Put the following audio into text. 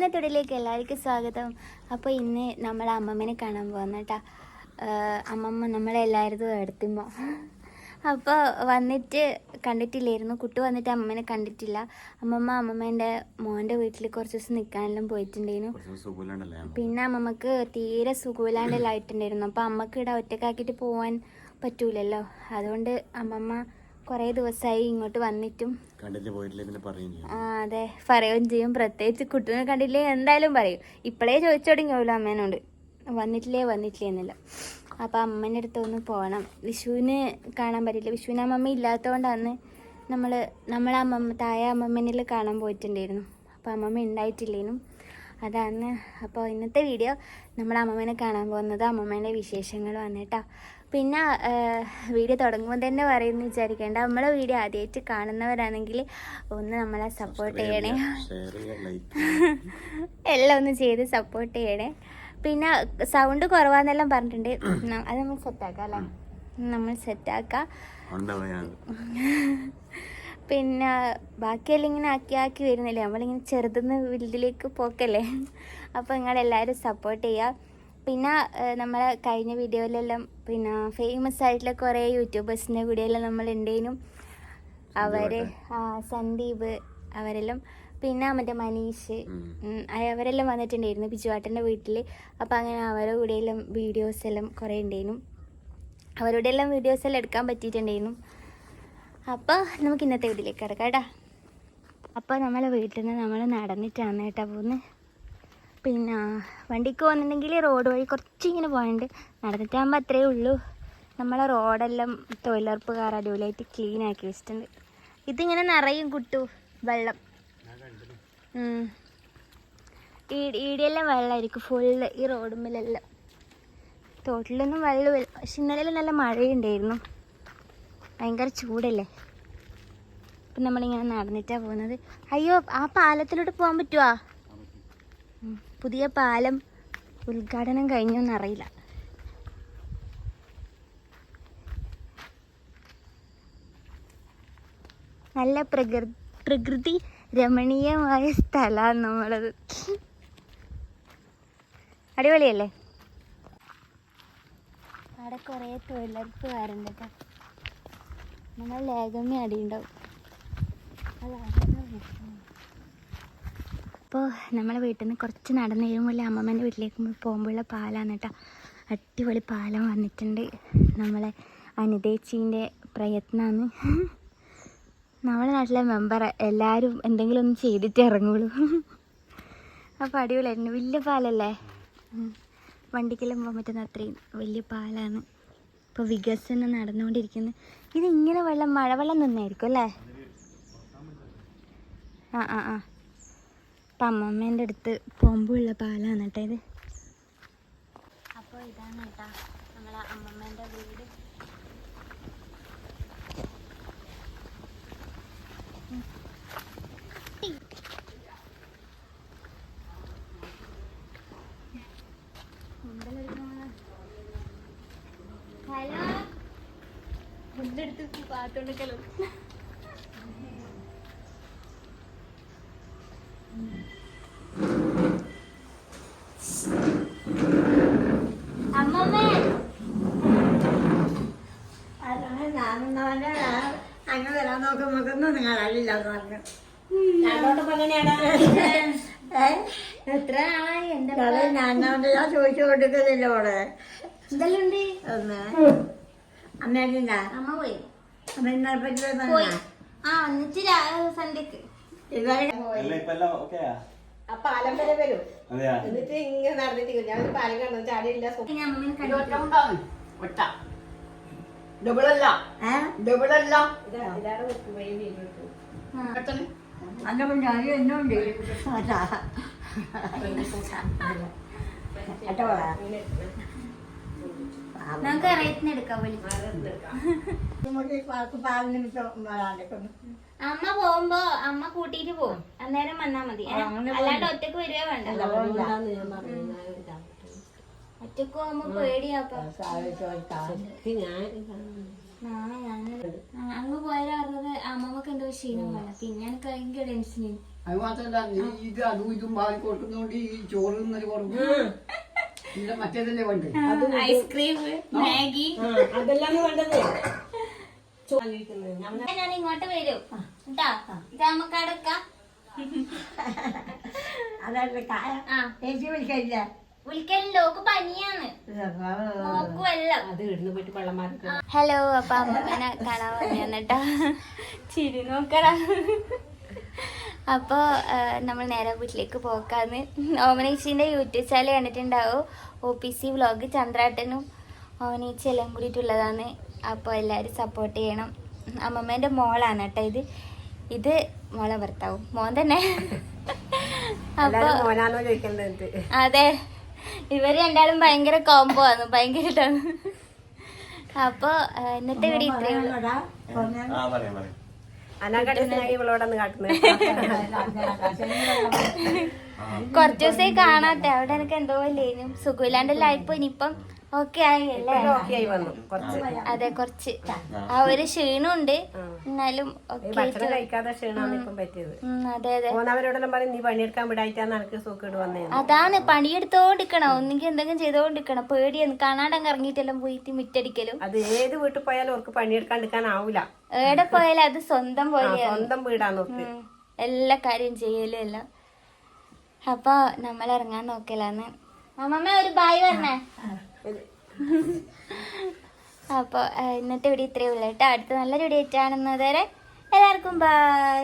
ഇന്നത്തെ വീഡിയോയിലേക്ക് എല്ലാവർക്കും സ്വാഗതം. അപ്പോൾ ഇന്ന് നമ്മളെ അമ്മമ്മനെ കാണാൻ പോകുന്ന കേട്ടോ. അമ്മമ്മ നമ്മളെല്ലാവരും എടുത്തുമ്പോൾ അപ്പോൾ വന്നിട്ട് കണ്ടിട്ടില്ലായിരുന്നു. കുട്ടി വന്നിട്ട് അമ്മമ്മനെ കണ്ടിട്ടില്ല. അമ്മമ്മേൻ്റെ മോൻ്റെ വീട്ടിൽ കുറച്ച് ദിവസം നിൽക്കാനെല്ലാം പോയിട്ടുണ്ടായിരുന്നു. പിന്നെ അമ്മമ്മക്ക് തീരെ സുഖമില്ലാണ്ടെല്ലാം ആയിട്ടുണ്ടായിരുന്നു. അപ്പോൾ അമ്മക്ക് ഇവിടെ ഒറ്റക്കാക്കിയിട്ട് പോകാൻ പറ്റൂലല്ലോ. അതുകൊണ്ട് അമ്മമ്മ കുറേ ദിവസമായി ഇങ്ങോട്ട് വന്നിട്ടും അതെ പറയുകയും ചെയ്യും. പ്രത്യേകിച്ച് കുട്ടീനെ കണ്ടില്ലേ എന്തായാലും പറയും. ഇപ്പോഴേ ചോദിച്ചു തുടങ്ങിയല്ലോ അമ്മേനോട് വന്നിട്ടില്ലേ എന്നല്ല. അപ്പോൾ അമ്മേൻ്റെ അടുത്തൊന്ന് പോകണം. വിഷുവിന് കാണാൻ പറ്റില്ല. വിഷുവിന് അമ്മമ്മ ഇല്ലാത്തതുകൊണ്ടാണ് നമ്മളെ അമ്മമ്മ തായ അമ്മമ്മേനിൽ കാണാൻ പോയിട്ടുണ്ടായിരുന്നു. അപ്പോൾ അമ്മമ്മ ഉണ്ടായിട്ടില്ലേനും അതാണ്. അപ്പോൾ ഇന്നത്തെ വീഡിയോ നമ്മുടെ അമ്മമ്മേനെ കാണാൻ പോകുന്നത് അമ്മമ്മേൻ്റെ വിശേഷങ്ങൾ വന്നിട്ടാ. പിന്നെ വീഡിയോ തുടങ്ങുമ്പോൾ തന്നെ പറയുമെന്ന് വിചാരിക്കേണ്ട. നമ്മളെ വീഡിയോ ആദ്യമായിട്ട് കാണുന്നവരാണെങ്കിൽ ഒന്ന് നമ്മളെ സപ്പോർട്ട് ചെയ്യണേ, എല്ലാം ഒന്ന് ചെയ്ത് സപ്പോർട്ട് ചെയ്യണേ. പിന്നെ സൗണ്ട് കുറവാന്നെല്ലാം പറഞ്ഞിട്ടുണ്ട്. അത് നമ്മൾ സെറ്റാക്കാം അല്ലേ, നമ്മൾ സെറ്റാക്കാം. പിന്നെ ബാക്കിയെല്ലാം ഇങ്ങനെ ആക്കി വരുന്നില്ലേ, നമ്മളിങ്ങനെ ചെറുതുനിന്ന് വലുതിലേക്ക് പോക്കല്ലേ. അപ്പോൾ നിങ്ങളെല്ലാവരും സപ്പോർട്ട് ചെയ്യുക. പിന്നെ നമ്മളെ കഴിഞ്ഞ വീഡിയോയിലെല്ലാം പിന്നെ ഫേമസ് ആയിട്ടുള്ള കുറേ യൂട്യൂബേഴ്സിൻ്റെ വീഡിയോയിലെല്ലാം നമ്മളുണ്ടേനും. അവർ സന്ദീപ് അവരെല്ലാം, പിന്നെ മറ്റേ മനീഷ് അവരെല്ലാം വന്നിട്ടുണ്ടായിരുന്നു ബിജുവാട്ടൻ്റെ വീട്ടിൽ. അപ്പോൾ അങ്ങനെ അവരുടെ കൂടെയെല്ലാം വീഡിയോസ് എല്ലാം കുറേ ഉണ്ടായിരുന്നു. അവരുടെ എല്ലാം വീഡിയോസ് എല്ലാം എടുക്കാൻ പറ്റിയിട്ടുണ്ടായിരുന്നു. അപ്പോൾ നമുക്ക് ഇന്നത്തെ വീട്ടിലേക്ക് കിടക്കാം കേട്ടോ. അപ്പോൾ നമ്മളെ വീട്ടിൽ നിന്ന് നമ്മൾ നടന്നിട്ടാണ് കേട്ടോ പോകുന്നത്. പിന്നെ വണ്ടിക്ക് പോകുന്നുണ്ടെങ്കിൽ റോഡ് വഴി കുറച്ചിങ്ങനെ പോകാനുണ്ട്. നടന്നിട്ടാകുമ്പോൾ അത്രയേ ഉള്ളൂ. നമ്മളെ റോഡെല്ലാം തൊഴിലുറപ്പുകാർ അടിപൊളിയായിട്ട് ക്ലീൻ ആക്കി വെച്ചിട്ടുണ്ട്. ഇതിങ്ങനെ നിറയും കുട്ടു വെള്ളം. ഈടെയെല്ലാം വെള്ളമായിരിക്കും ഫുള്ള് ഈ റോഡുമ്മിലെല്ലാം. തോട്ടിലൊന്നും വെള്ളമില്ല. പക്ഷെ ഇന്നലെ നല്ല മഴയുണ്ടായിരുന്നു, ഭയങ്കര ചൂടല്ലേ. അപ്പം നമ്മളിങ്ങനെ നടന്നിട്ടാണ് പോകുന്നത്. അയ്യോ, ആ പാലത്തിലോട്ട് പോകാൻ പറ്റുമോ? പുതിയ പാലം ഉദ്ഘാടനം കഴിഞ്ഞൊന്നും അറിയില്ല. നല്ല പ്രകൃതി രമണീയമായ സ്ഥലമാണ് നമ്മളത്. അടിപൊളിയല്ലേ? അവിടെ കുറേ തൊഴിലുറപ്പുകാരുണ്ട് കേട്ടോ. നമ്മൾ ലേഖമ്മ അടിയുണ്ടാവും. അപ്പോൾ നമ്മളെ വീട്ടിൽ നിന്ന് കുറച്ച് നടന്നു കഴിയുമ്പോൾ അമ്മമ്മേൻ്റെ വീട്ടിലേക്ക് പോകുമ്പോഴുള്ള പാലാണ് കേട്ടോ. അടിപൊളി പാലം വന്നിട്ടുണ്ട്. നമ്മളെ അനിതേച്ചീൻ്റെ പ്രയത്നമാണ്. നമ്മളെ നാട്ടിലെ മെമ്പർ എല്ലാവരും എന്തെങ്കിലും ഒന്ന് ചെയ്തിട്ട് ഇറങ്ങുള്ളൂ. അപ്പോൾ അടിപൊളിയായിരുന്നു. വലിയ പാലല്ലേ, വണ്ടിക്കെല്ലാം പോകാൻ പറ്റുന്ന അത്രയും വലിയ പാലാണ്. ഇപ്പോൾ വികസനം നടന്നുകൊണ്ടിരിക്കുന്നത്. ഇതിങ്ങനെ മഴവെള്ളം നിന്നായിരിക്കും അല്ലേ? അപ്പം അമ്മമ്മേൻ്റെ അടുത്ത് പോകുമ്പോൾ ഉള്ള പാലാണ് കേട്ടോ ഇത്. അപ്പോൾ ഇതാണ് കേട്ടോ നമ്മളെ അമ്മമ്മേൻ്റെ വീട്. ഹലോ, ഫുഡെടുത്ത് പാത്തോണ്ടൊക്കെയല്ലോ. അങ്ങനെ വരാൻ നോക്കുമ്പോഴൊന്നും നിങ്ങൾ അറിയില്ലാന്ന് പറഞ്ഞു. എത്ര ആളായി എന്റെ ഞാൻ ചോദിച്ചു കൊടുക്കുന്നില്ല മോളെ. എന്തെല്ലാം ഉണ്ട്? അമ്മേണ്ടാ അമ്മ പോയി. അമ്മ ഇന്നലെ പറ്റി വന്നിട്ട് സന്ധ്യക്ക് പാലം വരെ വരും. എന്നിട്ട് ഇങ്ങനെ നടന്നിട്ട് ഞാൻ പാലം കാണുന്നു ചാടിയില്ല. ഡബിളല്ല ഇതാണ് അന്നപ്പം ഞാൻ എന്നുണ്ട് നമുക്ക് അറിയത്തിന് എടുക്കാം. പാൽ നിമിഷം അമ്മ പോകുമ്പോ അമ്മ കൂട്ടിട്ട് പോകും, അന്നേരം വന്നാ മതി. അല്ലാണ്ട് ഒറ്റക്ക് വരിക വേണ്ട. ഒറ്റക്ക് പോകുമ്പോ പേടിയാപ്പ. അങ്ങ് പോയാൽ പറഞ്ഞത് അമ്മമ്മക്ക് എന്തോ ക്ഷീണം വേണം. പിന്നെ എനിക്ക് ഭയങ്കര ടെൻഷനും. അത് മാത്രല്ല നീ ഇത് അതും ഇതും വാങ്ങി കൊടുക്കുന്നോണ്ട് ഈ ചോറ് തിന്നല് കുറവ്. പിന്നെ മറ്റേതല്ലേ വേണ്ടേ? ഐസ്ക്രീം മാഗി അതെല്ലാം വേണ്ടത്. ഞാൻ ഇങ്ങോട്ട് വരും കേട്ടാ. ഇത് നമുക്ക് അടക്കാം. അതല്ല കായ ആ ചേച്ചി വിളിക്കില്ല. വിളിക്കലുണ്ടോ? ഓക്ക് പനിയാണ്, നോക്കും എല്ലാം. അത് ഇടുന്ന് പോയിട്ട് വെള്ളം മാറി. ഹലോ, അപ്പൊ അമ്മമ്മനെ കാണാൻ വന്നിട്ടാ. ചിരി നോക്കടാ. അപ്പോൾ നമ്മൾ നേരെ വീട്ടിലേക്ക് പോക്കാന്ന്. ഓമനേച്ചിൻ്റെ യൂട്യൂബ് ചാനൽ കണ്ടിട്ടുണ്ടാവും. OPC വ്ളോഗ് ചന്ദ്രാട്ടനും ഓമനേച്ചി എല്ലാം കൂടിയിട്ടുള്ളതാണ്. അപ്പോൾ എല്ലാവരും സപ്പോർട്ട് ചെയ്യണം. അമ്മമ്മേൻ്റെ മോളാണ് കേട്ടോ ഇത്. ഇത് മോളെ ഭർത്താവും, മോൻ തന്നെ. അപ്പോൾ മോനാണോ ചോദിക്കുന്നത്? അതെ, ഇവർ രണ്ടാളും ഭയങ്കര കോംബോ ആണ്, ഭയങ്കര ഇതാണ്. അപ്പോൾ ഇന്നത്തെ വീഡിയോ ഇത്രയേ ഉള്ളൂ. അനാഘട്ടനായി ഇവളോടൊന്ന് കാട്ടുന്നത്. കുറച്ച് ദിവസമായി കാണാത്ത അവിടെ എനിക്ക് എന്തോ ഇല്ലേനും സുഖമില്ലാണ്ടല്ലോ ആയിപ്പോ. ഇനിയിപ്പം ഓക്കെ ആയി അല്ലേ? ഓക്കെ ആയി വന്നു കുറച്ച്. അതെ, കുറച്ച് ആ ഒരു ക്ഷീണമുണ്ട്, എന്നാലും ഭക്ഷണം കഴിക്കാതെ ക്ഷീണമാണ് ഇപ്പം പറ്റിയത്. അതെ അതെ. പോകുന്നവരോടെല്ലാം പറയും നീ പണിയെടുക്കാൻ വിടായിട്ടാണ് എനിക്ക് സൂക്കേട് വന്നേ. അതാണ്, പണിയെടുത്തോണ്ടിരിക്കണം, ഒന്നെങ്കിൽ എന്തെങ്കിലും ചെയ്തോണ്ടിരിക്കണം. പേടിയാണ് കാണാണ്ടങ്ങ് ഇറങ്ങിയിട്ടെല്ലാം പോയിട്ട് മുറ്റടിക്കലും. അത് ഏത് വീട്ടിൽ പോയാലും അവർക്ക് പണിയെടുക്കാണ്ടിരിക്കാൻ ആവൂല. എവിടെ പോയാലും അത് സ്വന്തം പോലെയാണ്, സ്വന്തം വീടാന്ന് ഓർക്ക് എല്ലാ കാര്യം ചെയ്യലും എല്ലാം. അപ്പൊ നമ്മൾ ഇറങ്ങാൻ നോക്കലാന്ന്. അമ്മമ്മ ഒരു ബായ് പറഞ്ഞേ. അപ്പോൾ ഇന്നത്തെ വീഡിയോ ഇത്രയേ ഉള്ളൂ കേട്ടോ. അടുത്ത നല്ലൊരു വീഡിയോ ആണെന്നത് വരെ എല്ലാവർക്കും ബൈ.